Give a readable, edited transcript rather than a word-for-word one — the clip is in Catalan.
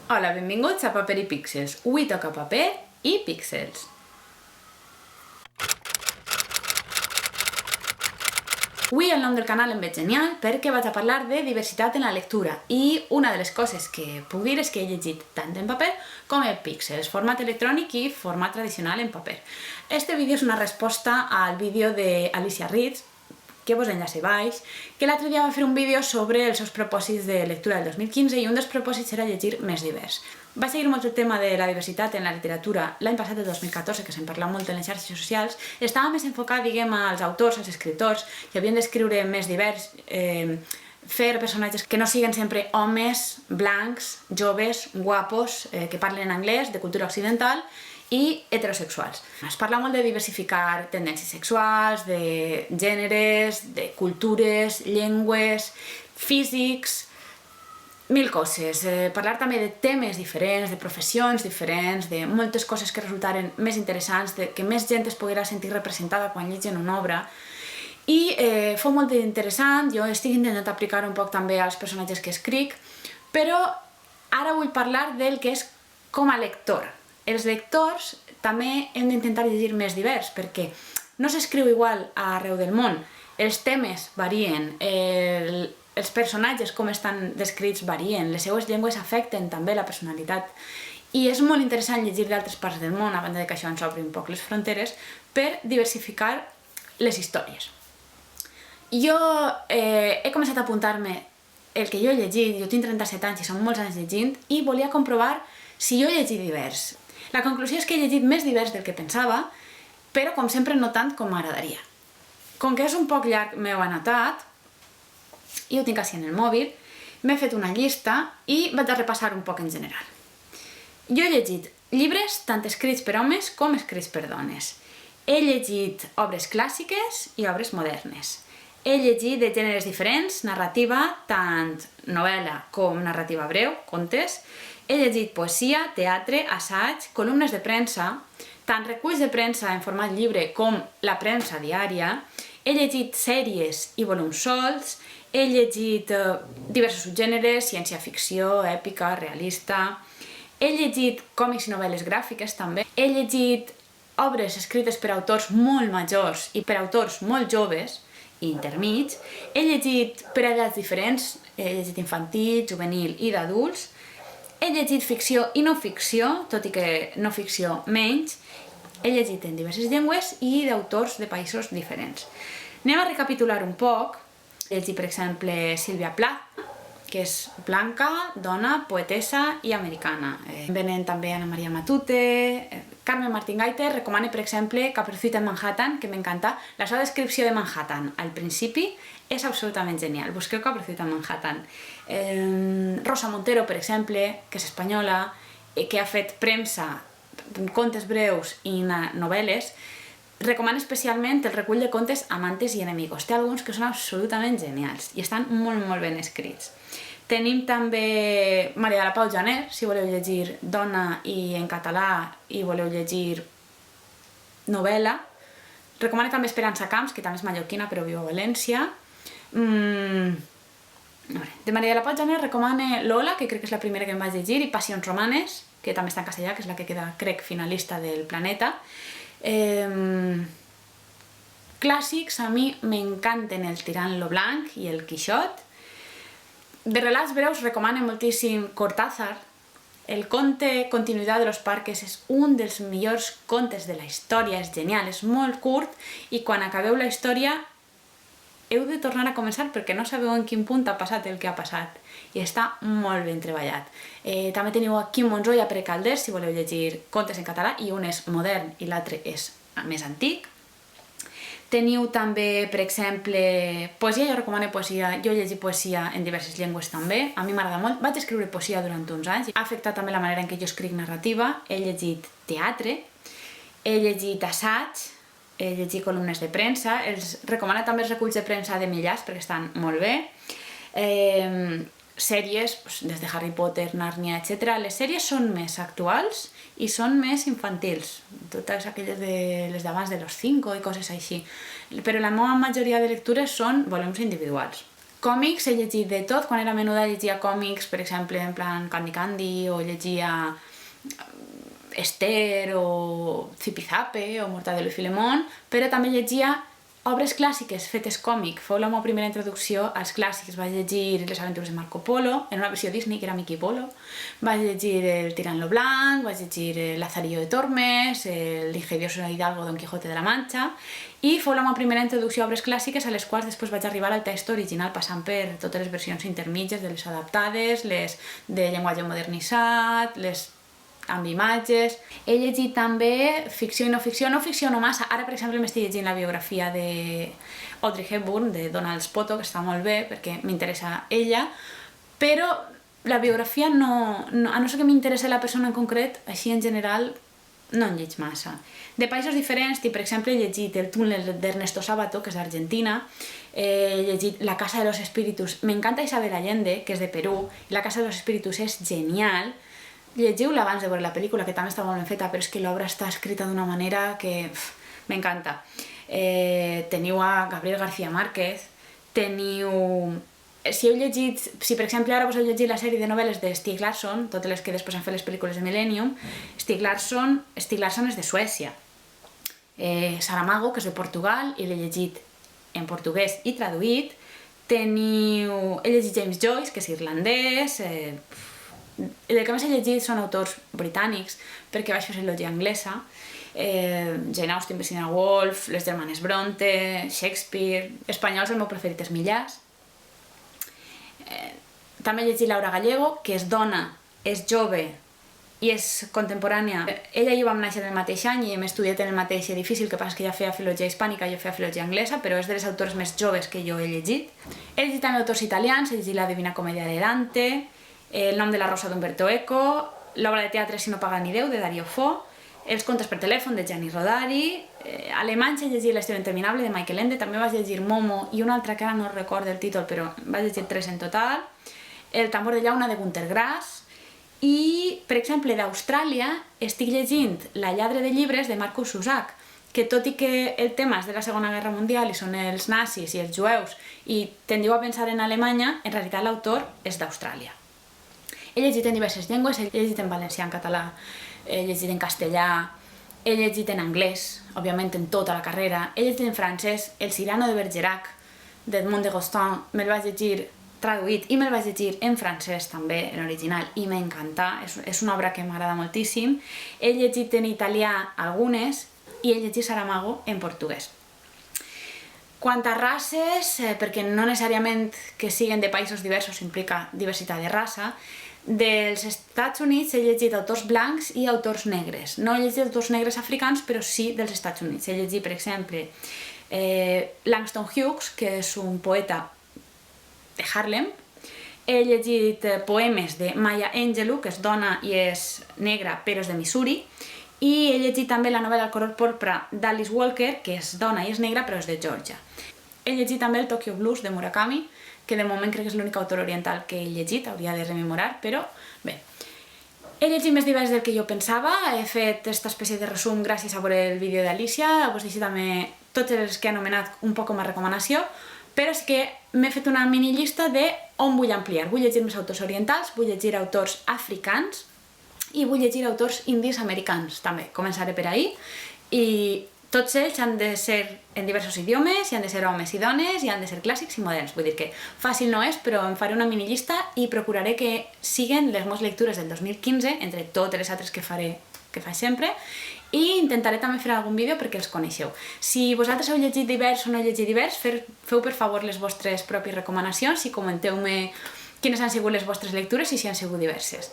Hola, benvinguts a Paper i Píxels. Avui toca paper i píxels. Avui el nom del canal em veig genial perquè vaig a parlar de diversitat en la lectura i una de les coses que puc dir és que he llegit tant en paper com en píxels, format electrònic i format tradicional en paper. Este vídeo és una resposta al vídeo d'Alicia Ritz, que vos enllace baix, que l'altre dia va fer un vídeo sobre els seus propòsits de lectura del 2015 i un dels propòsits era llegir més divers. Va seguir molt el tema de la diversitat en la literatura l'any passat, el 2014, que se'n parla molt en les xarxes socials. Estava més enfocat, diguem, als autors, als escriptors, que havien d'escriure més divers, fer personatges que no siguen sempre homes, blancs, joves, guapos, que parlen anglès, de cultura occidental, i heterosexuals. Es parla molt de diversificar tendències sexuals, de gèneres, de cultures, llengües, físics, mil coses. Parlar també de temes diferents, de professions diferents, de moltes coses que resultaren més interessants, que més gent es poguera sentir representada quan llegen una obra. I fou molt interessant, jo estic intentant aplicar un poc també als personatges que escric, però ara vull parlar del que és com a lector. Els lectors també hem d'intentar llegir més divers, perquè no s'escriu igual arreu del món. Els temes varien, els personatges com estan descrits varien, les seues llengües afecten també la personalitat. I és molt interessant llegir d'altres parts del món, a banda que això ens obri un poc les fronteres, per diversificar les històries. Jo he començat a apuntar-me el que jo he llegit, jo tinc 37 anys i són molts anys llegint, i volia comprovar si jo he llegit divers. La conclusió és que he llegit més divers del que pensava, però com sempre no tant com m'agradaria. Com que és un poc llarg, m'heu anotat, i ho tinc així en el mòbil, m'he fet una llista i vaig a repassar un poc en general. Jo he llegit llibres tant escrits per homes com escrits per dones. He llegit obres clàssiques i obres modernes. He llegit de gèneres diferents, narrativa, tant novel·la com narrativa breu, contes. He llegit poesia, teatre, assaig, columnes de premsa, tant reculls de premsa en format llibre com la premsa diària. He llegit sèries i volums solts. He llegit diversos subgèneres, ciència-ficció, èpica, realista. He llegit còmics i novel·les gràfiques també. He llegit obres escrites per autors molt majors i per autors molt joves i intermits. He llegit per edats diferents, he llegit infantil, juvenil i d'adults. He llegit ficció i no ficció, tot i que no ficció menys. He llegit en diverses llengües i d'autors de països diferents. Anem a recapitular un poc. He llegit, per exemple, Sílvia Plath, que és blanca, dona, poetessa i americana. Venen també Ana Maria Matute, Carmen Martín Gaite. Recomano, per exemple, Caperucita en Manhattan, que m'encanta. La seva descripció de Manhattan al principi és absolutament genial. Busqueu Caperucita en Manhattan. Rosa Montero, per exemple, que és espanyola, que ha fet premsa, contes breus i novel·les. Recomano especialment el recull de contes Amantes i enemigos. Té alguns que són absolutament genials i estan molt, molt ben escrits. Tenim també Maria de la Pau Janer, si voleu llegir dona i en català i voleu llegir novel·la. Recomano també Esperança Camps, que també és mallorquina però viu a València. De Maria de la Pau Janer recomano Lola, que crec que és la primera que em vaig llegir, i Passions romanes, que també està en castellà, que és la que queda, crec, finalista del Planeta. Clàssics, a mi m'encanten el Tirant lo Blanc i el Quixot. De relats breus recomano moltíssim Cortázar. El conte Continuidad de los Parques és un dels millors contes de la història, és genial, és molt curt i quan acabeu la història heu de tornar a començar perquè no sabeu en quin punt ha passat el que ha passat i està molt ben treballat. També teniu a Quim Monzó i a Pere Calders si voleu llegir contes en català, i un és modern i l'altre és més antic. Teniu també, per exemple, poesia. Jo recomano poesia. Jo he llegit poesia en diverses llengües també. A mi m'agrada molt. Vaig escriure poesia durant uns anys. Ha afectat també la manera en què jo escric narrativa. He llegit teatre. He llegit assaig. He llegit columnes de premsa. Recomano també els reculls de premsa de Millàs perquè estan molt bé. Sèries, des de Harry Potter, Nàrnia, etc. Les sèries són més actuals i són més infantils, totes aquelles de les d'abans de los 5 i coses així. Però la meva majoria de lectures són volums individuals. Còmics he llegit de tot. Quan era menuda llegia còmics, per exemple, en plan Candy Candy, o llegia Esther, o Zipizape, o Mortadelo i Filemón, però també llegia obres clàssiques fetes còmic. Fou la meva primera introducció als clàssics. Vaig llegir Les aventures de Marco Polo, en una versió Disney, que era Mickey Polo. Vaig llegir El tirant lo blanc, vaig llegir Lazarillo de Tormes, El ingenioso Hidalgo Don Quijote de la Mancha, i fou la meva primera introducció a obres clàssiques a les quals després vaig arribar al text original, passant per totes les versions intermitges de les adaptades, les de llenguatge modernitzat, les amb imatges. He llegit també ficció i no ficció, no massa. Ara, per exemple, m'estic llegint la biografia de Audrey Hepburn, de Donald Spoto, que està molt bé perquè m'interessa ella, però la biografia a no ser que m'interessa la persona en concret, així en general no en lleig massa. De països diferents, per exemple, he llegit El túnel d'Ernesto Sábato, que és d'Argentina, he llegit La casa de los espíritus. M'encanta Isabel Allende, que és de Perú, i La casa de los espíritus és genial. Llegiu-la abans de veure la pel·lícula, que també està molt ben feta, però és que l'obra està escrita d'una manera que m'encanta. Teniu a Gabriel García Márquez, teniu... Si per exemple ara vos heu llegit la sèrie de novel·les de Stieg Larsson, totes les que després han fet les pel·lícules de Millennium, Stieg Larsson és de Suècia. Saramago, que és de Portugal, i l'he llegit en portuguès i traduït. He llegit James Joyce, que és irlandès. El que més he llegit són autors britànics, perquè vaig fer filologia anglesa. Jane Austen, Virginia Woolf, les germanes Bronte, Shakespeare... Espanyols, el meu preferit és Millàs. També he llegit Laura Gallego, que és dona, és jove i és contemporània. Ella i jo vam néixer el mateix any i hem estudiat en el mateix edifici, el que passa és que ella feia filologia hispànica i jo feia filologia anglesa, però és de les autores més joves que jo he llegit. He llegit també autors italians, he llegit La Divina Comèdia de Dante, El nom de la rosa d'Umberto Eco, l'obra de teatre Si no paga ni Déu, de Dario Fo, Els contes per telèfon, de Gianni Rodari. Alemanys he llegit L'estiu interminable, de Michael Ende. També vaig llegir Momo i una altra que ara no recordo el títol, però vaig llegir 3 en total. El tambor de llauna, de Günter Grass. I, per exemple, d'Austràlia estic llegint La lladre de llibres, de Marcus Zusak, que tot i que el tema és de la Segona Guerra Mundial i són els nazis i els jueus i tendiu a pensar en Alemanya, en realitat l'autor és d'Austràlia. He llegit en diverses llengües, he llegit en valencià, en català, he llegit en castellà, he llegit en anglès, òbviament en tota la carrera, he llegit en francès, El Cyrano de Bergerac, d'Edmond de Gostin, me'l vaig llegir traduït i me'l vaig llegir en francès també, en original, i m'encanta, és una obra que m'agrada moltíssim. He llegit en italià algunes i he llegit Saramago en portuguès. Quant a races, perquè no necessàriament que siguin de països diversos implica diversitat de raça, dels Estats Units he llegit autors blancs i autors negres. No he llegit autors negres africans, però sí dels Estats Units. He llegit, per exemple, Langston Hughes, que és un poeta de Harlem. He llegit poemes de Maya Angelou, que és dona i és negra, però és de Missouri. I he llegit també la novel·la El color porpra d'Alice Walker, que és dona i és negra, però és de Georgia. He llegit també el Tokyo Blues de Murakami, que de moment crec que és l'únic autor oriental que he llegit, hauria de rememorar, però bé. He llegit més divers del que jo pensava, he fet aquesta espècie de resum gràcies a veure el vídeo d'Alicia, vos deixo també tots els que he anomenat un poc com a recomanació, però és que m'he fet una mini llista de on vull ampliar. Vull llegir més autors orientals, vull llegir autors africans i vull llegir autors indis americans també. Començaré per ahí i tots ells han de ser en diversos idiomes, i han de ser homes i dones, i han de ser clàssics i moderns. Vull dir que fàcil no és, però em faré una mini llista i procuraré que siguen les meves lectures del 2015, entre totes les altres que faig sempre, i intentaré també fer algun vídeo perquè els coneixeu. Si vosaltres heu llegit divers o no heu llegit divers, feu per favor les vostres pròpies recomanacions i comenteu-me quines han sigut les vostres lectures i si han sigut diverses.